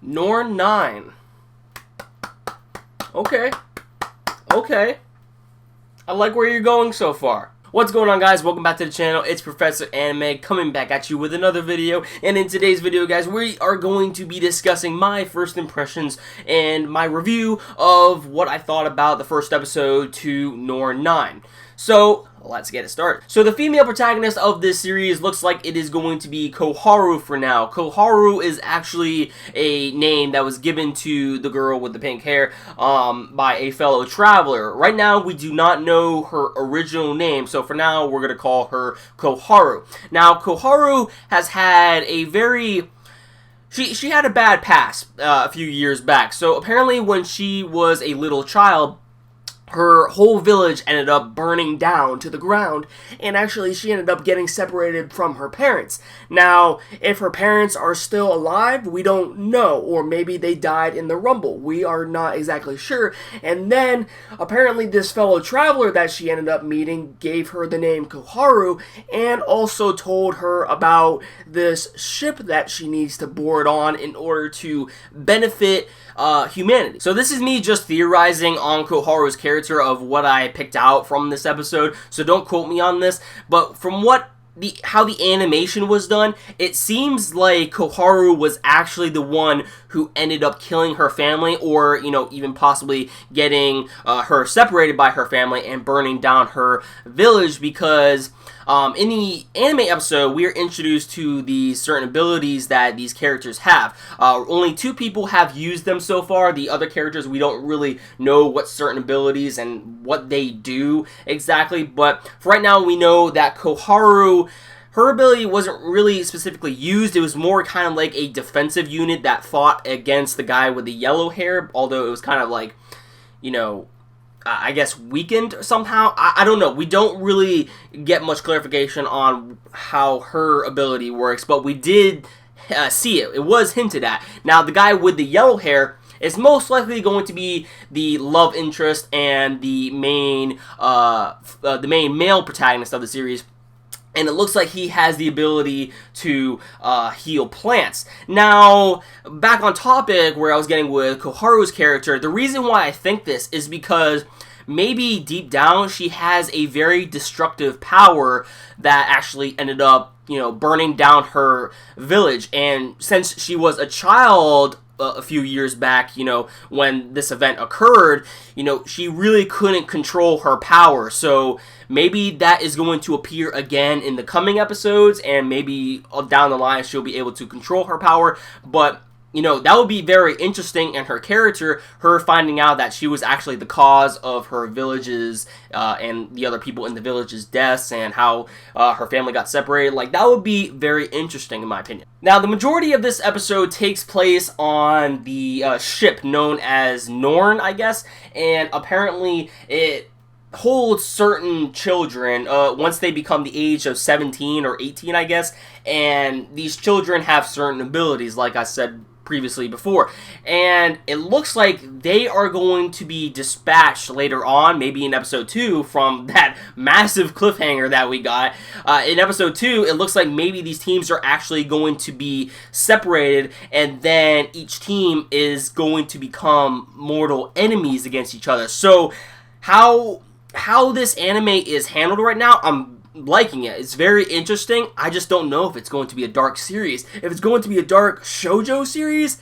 Norn9. Okay. I like where you're going so far. What's going on, guys? Welcome back to the channel. It's Professor Anime coming back at you with another video. And in today's video, guys, we are going to be discussing my first impressions and my review of what I thought about the first episode to Norn9. So, let's get it started. So the female protagonist of this series looks like it is going to be Koharu for now. Koharu is actually a name that was given to the girl with the pink hair by a fellow traveler. Right now, we do not know her original name, so for now, we're going to call her Koharu. Now, Koharu has had a very... She had a bad past a few years back. So apparently when she was a little child, her whole village ended up burning down to the ground, and actually she ended up getting separated from her parents. Now, if her parents are still alive, we don't know, or maybe they died in the rumble. We are not exactly sure. And then, apparently this fellow traveler that she ended up meeting gave her the name Koharu, and also told her about this ship that she needs to board on in order to benefit humanity. So this is me just theorizing on Koharu's character of what I picked out from this episode, so don't quote me on this, but from how the animation was done, it seems like Koharu was actually the one who ended up killing her family, or, you know, even possibly getting her separated by her family and burning down her village, because in the anime episode, we are introduced to the certain abilities that these characters have. Only 2 people have used them so far. The other characters, we don't really know what certain abilities and what they do exactly. But for right now, we know that Koharu, her ability wasn't really specifically used. It was more kind of like a defensive unit that fought against the guy with the yellow hair, although it was kind of like, you know, I guess weakened somehow. I don't know. We don't really get much clarification on how her ability works, but we did see it. It was hinted at. Now, the guy with the yellow hair is most likely going to be the love interest and the main male protagonist of the series. And it looks like he has the ability to heal plants. Now, back on topic where I was getting with Koharu's character, the reason why I think this is because maybe deep down she has a very destructive power that actually ended up, you know, burning down her village. And since she was a child a few years back, you know, when this event occurred, you know, she really couldn't control her power. So maybe that is going to appear again in the coming episodes, and maybe down the line she'll be able to control her power. But, you know, that would be very interesting in her character, her finding out that she was actually the cause of her village's and the other people in the village's deaths, and how her family got separated. Like, that would be very interesting in my opinion. Now, the majority of this episode takes place on the ship known as Norn, I guess, and apparently it holds certain children once they become the age of 17 or 18, I guess, and these children have certain abilities, like I said previously before, and it looks like they are going to be dispatched later on, maybe in episode 2, from that massive cliffhanger that we got. In episode 2, it looks like maybe these teams are actually going to be separated, and then each team is going to become mortal enemies against each other. So how this anime is handled right now, I'm liking it. It's very interesting. I just don't know if it's going to be a dark series. If it's going to be a dark shoujo series,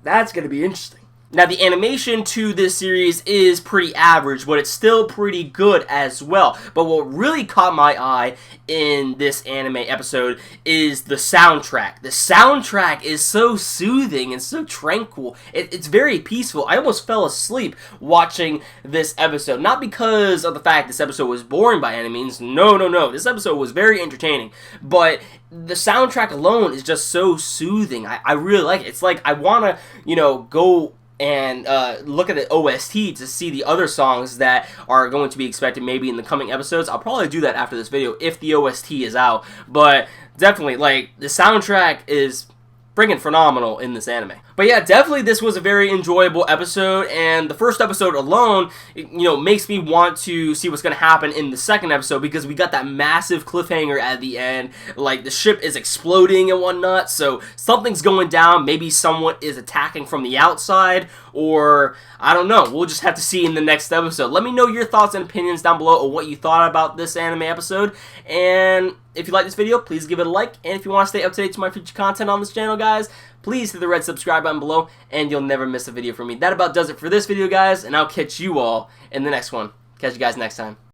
that's going to be interesting. Now, the animation to this series is pretty average, but it's still pretty good as well. But what really caught my eye in this anime episode is the soundtrack. The soundtrack is so soothing and so tranquil. It's very peaceful. I almost fell asleep watching this episode. Not because of the fact this episode was boring by any means. No. This episode was very entertaining. But the soundtrack alone is just so soothing. I really like it. It's like I want to, you know, go and look at the OST to see the other songs that are going to be expected maybe in the coming episodes. I'll probably do that after this video if the OST is out. But definitely, like, the soundtrack is friggin' phenomenal in this anime. But yeah, definitely this was a very enjoyable episode, and the first episode alone, makes me want to see what's gonna happen in the second episode, because we got that massive cliffhanger at the end. Like, the ship is exploding and whatnot, so something's going down. Maybe someone is attacking from the outside, or I don't know. We'll just have to see in the next episode. Let me know your thoughts and opinions down below on what you thought about this anime episode, and if you like this video, please give it a like, and if you want to stay up to date to my future content on this channel, guys, please hit the red subscribe button below, and you'll never miss a video from me. That about does it for this video, guys, and I'll catch you all in the next one. Catch you guys next time.